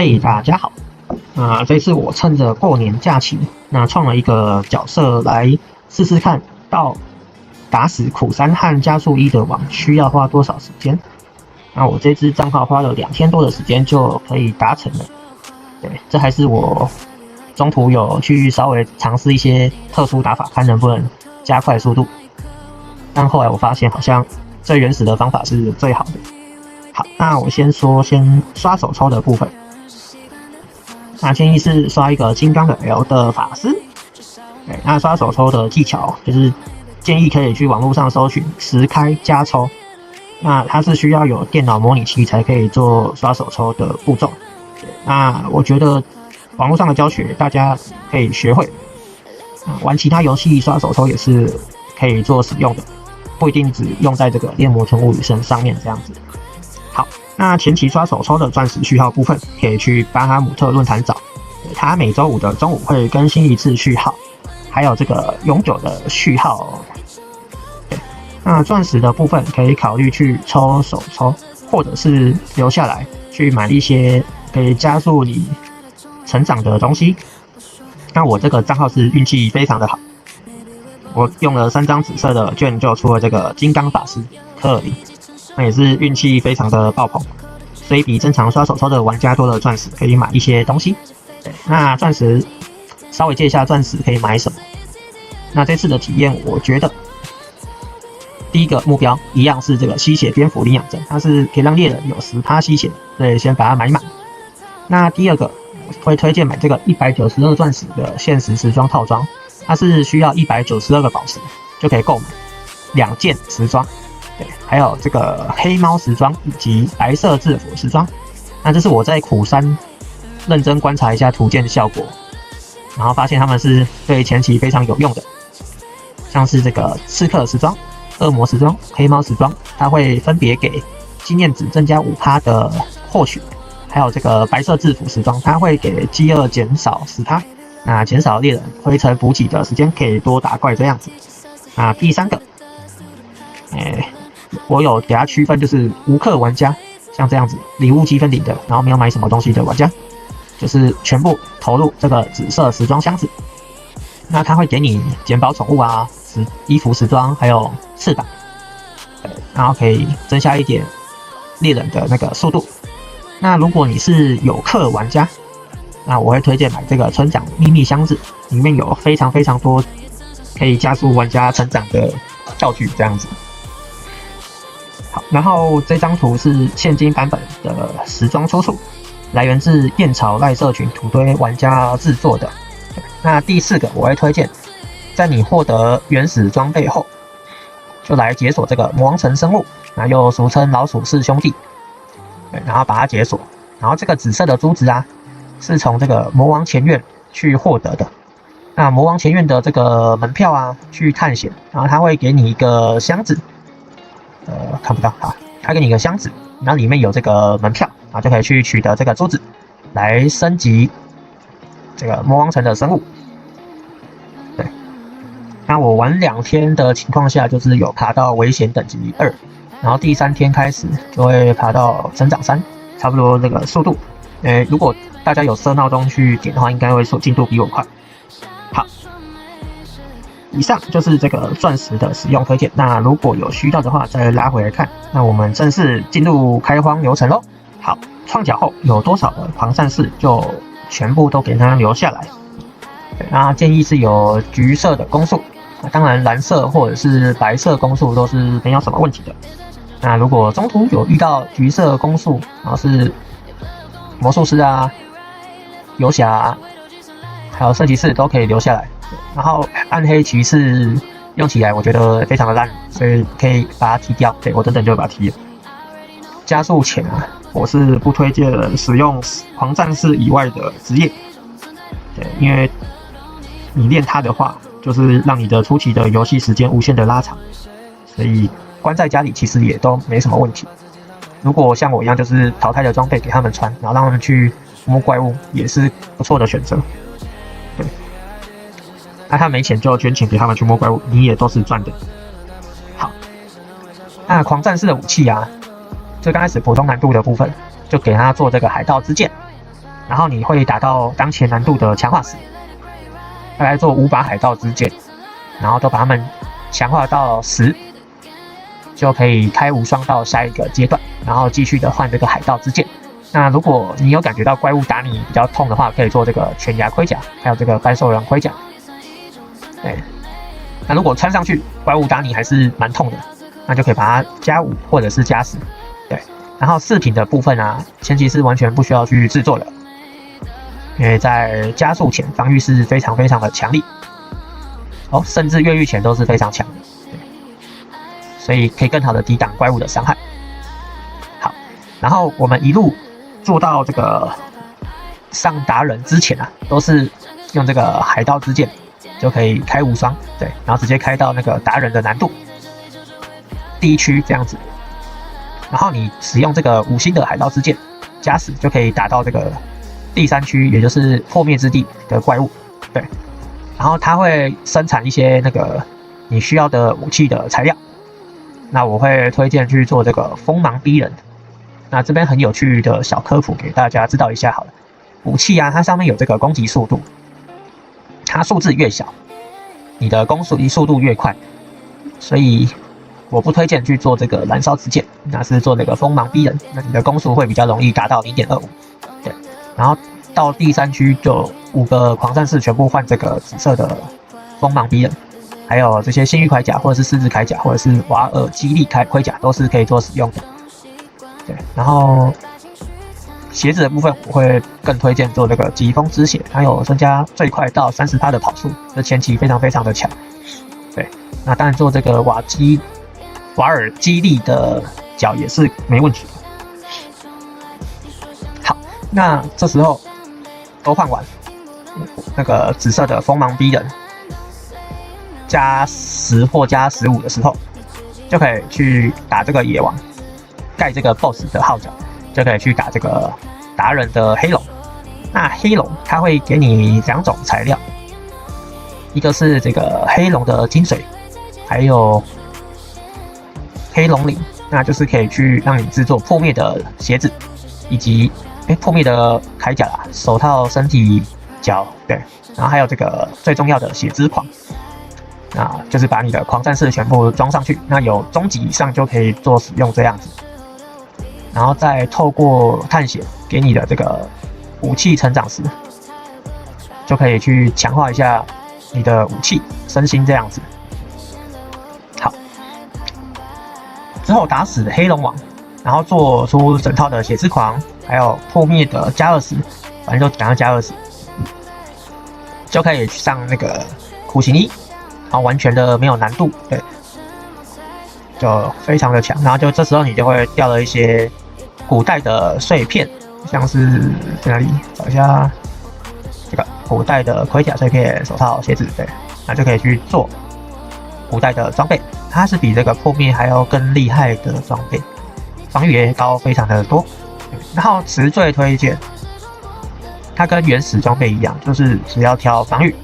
嘿，大家好。这次我趁着过年假期，创了一个角色来试试看到打死苦3和加速1的网需要花多少时间。我这支账号花了2天多的时间就可以达成了。对，这还是我中途有去稍微尝试一些特殊打法，看能不能加快速度。但后来我发现好像最原始的方法是最好的。好，那我先刷手抽的部分。建议是刷一个金刚的 L 的法师。对，那刷手抽的技巧就是建议可以去网络上搜寻10开加抽。那它是需要有电脑模拟器才可以做刷手抽的步骤。那我觉得网络上的教学大家可以学会。玩其他游戏刷手抽也是可以做使用的，不一定只用在这个猎魔村物语生上面这样子。好，那前期刷手抽的钻石序号部分，可以去巴哈姆特论坛找，它每周5的中午会更新一次序号，还有这个永久的序号。那钻石的部分可以考虑去抽手抽，或者是留下来去买一些可以加速你成长的东西。那我这个账号是运气非常的好，我用了3张紫色的券就出了这个金刚法师科尔林，那也是运气非常的爆棚，所以比正常刷手抽的玩家多了钻石可以买一些东西。那钻石稍微介一下钻石可以买什么。那这次的体验我觉得第一个目标一样是这个吸血蝙蝠领养证，它是可以让猎人有10%吸血，所以先把它买满。那第二个会推荐买这个192钻石的限时时装套装，它是需要192个宝石就可以购买2件时装。对，还有这个黑猫时装以及白色制服时装。那这是我在苦3认真观察一下图鉴的效果，然后发现他们是对前期非常有用的。像是这个刺客时装、恶魔时装、黑猫时装，它会分别给经验值增加5%的获取，还有这个白色制服时装，它会给饥饿减少10%，那减少猎人回城补给的时间，可以多打怪这样子。第3个，我有给它区分，就是无氪玩家，像这样子礼物积分领的，然后没有买什么东西的玩家，就是全部投入这个紫色时装箱子。那它会给你捡宝宠物啊、衣服时装，还有翅膀，然后可以增加一点猎人的那个速度。那如果你是有氪玩家，那我会推荐买这个村长秘密箱子，里面有非常非常多可以加速玩家成长的道具这样子。好，然后这张图是现今版本的时装出处，来源自燕巢赖社群土堆玩家制作的。那第4个我会推荐，在你获得原始装备后，就来解锁这个魔王城生物，又俗称老鼠四兄弟，然后把它解锁。然后这个紫色的珠子啊，是从这个魔王前院去获得的。那魔王前院的这个门票啊，去探险，然后它会给你一个箱子，看不到啊，它给你一个箱子，然后里面有这个门票，然后就可以去取得这个珠子，来升级这个魔王城的生物。对，那我玩2天的情况下，就是有爬到危险等级2，然后第3天开始就会爬到成长3，差不多这个速度。如果大家有设闹钟去点的话，应该会说进度比我快。好，以上就是这个钻石的使用推荐。那如果有需要的话，再拉回来看。那我们正式进入开荒流程咯。好，创角后有多少的狂战士就全部都给它留下来。那建议是有橘色的攻速，当然蓝色或者是白色攻速都是没有什么问题的。那如果中途有遇到橘色攻速，然后是魔术师啊、游侠啊，还有圣骑士都可以留下来。然后暗黑骑士用起来我觉得非常的烂，所以可以把它踢掉。对，我等等就会把它踢了。加速前啊，我是不推荐使用狂战士以外的职业。对，因为你练它的话，就是让你的初期的游戏时间无限的拉长，所以关在家里其实也都没什么问题。如果像我一样，就是淘汰的装备给他们穿，然后让他们去摸怪物，也是不错的选择。对，那他没钱就捐钱给他们去摸怪物，你也都是赚的。好，那狂战士的武器啊，最刚开始普通难度的部分，就给他做这个海盗之剑。然后你会达到当前难度的强化时，大概做5把海盗之剑，然后都把它们强化到10，就可以开无双到下一个阶段，然后继续的换这个海盗之剑。那如果你有感觉到怪物打你比较痛的话，可以做这个犬牙盔甲，还有这个半兽人盔甲。对，那如果穿上去怪物打你还是蛮痛的，那就可以把它加5或者是加10。对，然后饰品的部分啊，前期是完全不需要去制作的，因为在加速前防御是非常非常的强力，甚至越狱前都是非常强的，所以可以更好的抵挡怪物的伤害。好，然后我们一路做到这个上达人之前啊，都是用这个海盗之剑就可以开无双，对，然后直接开到那个达人的难度第1区这样子。然后你使用这个5星的海盗之剑加10，就可以打到这个第3区，也就是破灭之地的怪物，对。然后它会生产一些那个你需要的武器的材料，那我会推荐去做这个锋芒逼人。那这边很有趣的小科普给大家知道一下好了。武器啊，它上面有这个攻击速度，它数字越小，你的攻击速度越快，所以我不推荐去做这个燃烧之剑，那是做这个锋芒逼人，那你的攻速会比较容易达到 0.25。对，然后到第3区就5个狂战士全部换这个紫色的锋芒逼人，还有这些星域铠甲或者是狮子铠甲或者是瓦尔基利盔甲都是可以做使用的。对，然后鞋子的部分我会更推荐做这个疾风之血，它有增加最快到30%的跑速，这前期非常非常的强。对，那当然做这个瓦尔基利的脚也是没问题的。好，那这时候都换完，那个紫色的锋芒逼人加10或加15的时候，就可以去打这个野王，盖这个 BOSS 的号角，就可以去打这个达人的黑龙。那黑龙它会给你2种材料，一个是这个黑龙的精髓，还有黑龙鳞，那就是可以去让你制作破灭的鞋子，以及破灭的铠甲啦、手套、身体脚，对，然后还有这个最重要的血之狂，那就是把你的狂战士全部装上去，那有中级以上就可以做使用这样子，然后再透过探险给你的这个武器成长石，就可以去强化一下你的武器身心这样子。好，之后打死黑龙王，然后做出整套的血之狂，还有破灭的加20，反正就讲到加20，就可以上那个苦行1，然后完全的没有难度，对，就非常的强。然后就这时候你就会掉了一些古代的碎片，像是在哪里找一下这个古代的盔甲碎片、手套、鞋子，对，那就可以去做古代的装备。它是比这个破灭还要更厉害的装备，防御也高非常的多。然后词最推荐，它跟原始装备一样，就是只要挑防御、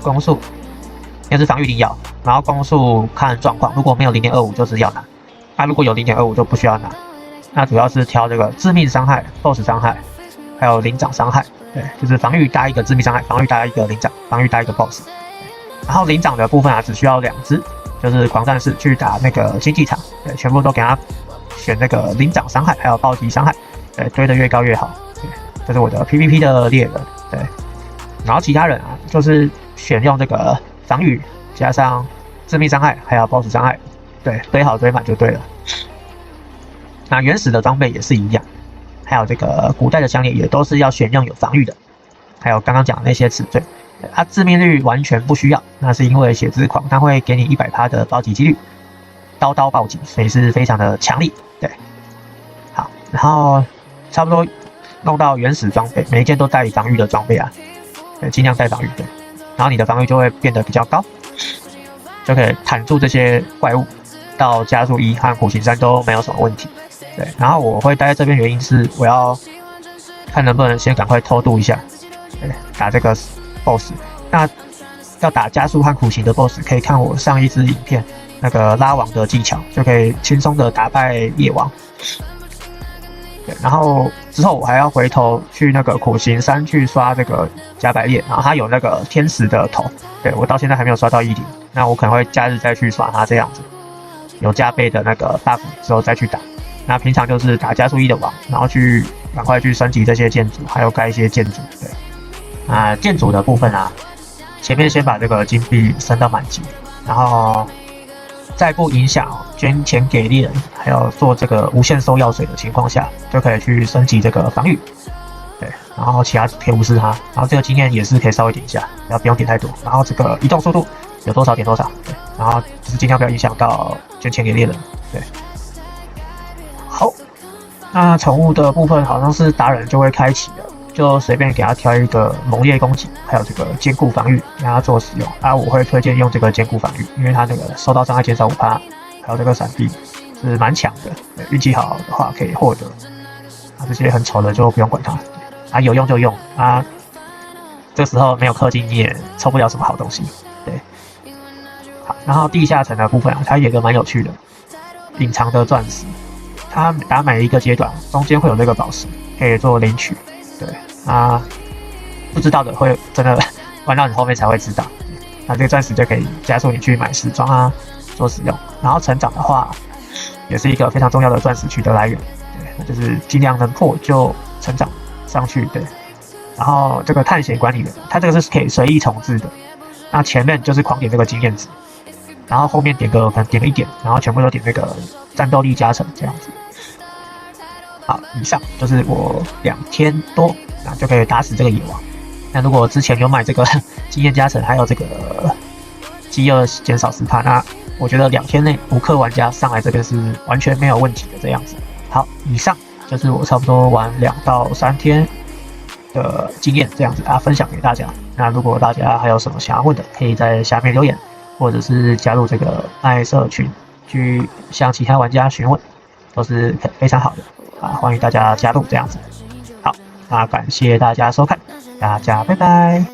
攻速，要是防御一定要，然后攻速看状况，如果没有 0.25 就是要拿，那如果有 0.25 就不需要拿。那主要是挑这个致命伤害、BOSS 伤害，还有灵长伤害，对，就是防御搭一个致命伤害，防御搭一个灵长，防御搭一个 BOSS。然后灵长的部分啊，只需要2只，就是狂战士去打那个竞技场，对，全部都给他选那个灵长伤害，还有暴击伤害，对，堆得越高越好。对，这是我的 PVP 的猎人，对。然后其他人啊，就是选用这个防御加上致命伤害，还有 BOSS 伤害，对，堆好堆满就对了。那原始的装备也是一样，还有这个古代的项链也都是要选用有防御的，还有刚刚讲的那些词缀，它致命率完全不需要，那是因为血之狂它会给你100%的暴击几率，刀暴击，所以是非常的强力，对。好，然后差不多弄到原始装备，每一件都带防御的装备啊，对，尽量带防御，对，然后你的防御就会变得比较高，就可以弹住这些怪物，到加速1和苦行3都没有什么问题。对，然后我会待在这边，原因是我要看能不能先赶快偷渡一下，对，打这个 BOSS。那要打加速和苦行的 BOSS， 可以看我上一支影片那个拉王的技巧，就可以轻松的打败夜王。对，然后之后我还要回头去那个苦行山去刷这个加百列，然后它有那个天使的头，对我到现在还没有刷到1顶，那我可能会假日再去刷它这样子，有加倍的那个 buff 之后再去打。那平常就是打加速1的王，然后去赶快去升级这些建筑，还有盖一些建筑。对，建筑的部分啊，前面先把这个金币升到满级，然后在不影响捐钱给猎人，还有做这个无限收药水的情况下，就可以去升级这个防御。对，然后其他可以无视它，然后这个经验也是可以稍微点一下，然后不用点太多。然后这个移动速度有多少点多少，对，然后就是尽量不要影响到捐钱给猎人。对，好，那宠物的部分好像是达人就会开启了。就随便给他挑一个猛烈攻击，还有这个坚固防御，给他做使用。我会推荐用这个坚固防御，因为它那个受到伤害减少5%，还有这个闪避是蛮强的。运气好的话可以获得。这些很丑的就不用管它。有用就用。这时候没有氪金你也抽不了什么好东西。对。好，然后地下层的部分它有一个蛮有趣的，隐藏的钻石。它打每一个阶段中间会有这个宝石可以做领取。对，不知道的会真的玩到你后面才会知道。那这个钻石就可以加速你去买时装做使用。然后成长的话，也是一个非常重要的钻石取得来源。对，那就是尽量能破就成长上去。对，然后这个探险管理员，它这个是可以随意重置的。那前面就是狂点这个经验值，然后后面可能点个1点，然后全部都点这个战斗力加成这样子。好，以上就是我2天多，那就可以打死这个野王。那如果之前有买这个经验加成，还有这个饥饿减少10%，那我觉得2天内无氪玩家上来这边是完全没有问题的这样子。好，以上就是我差不多玩2到3天的经验这样子分享给大家。那如果大家还有什么想要问的，可以在下面留言，或者是加入这个爱社群去向其他玩家询问，都是非常好的。欢迎大家加入这样子。好，那感谢大家收看，大家拜拜。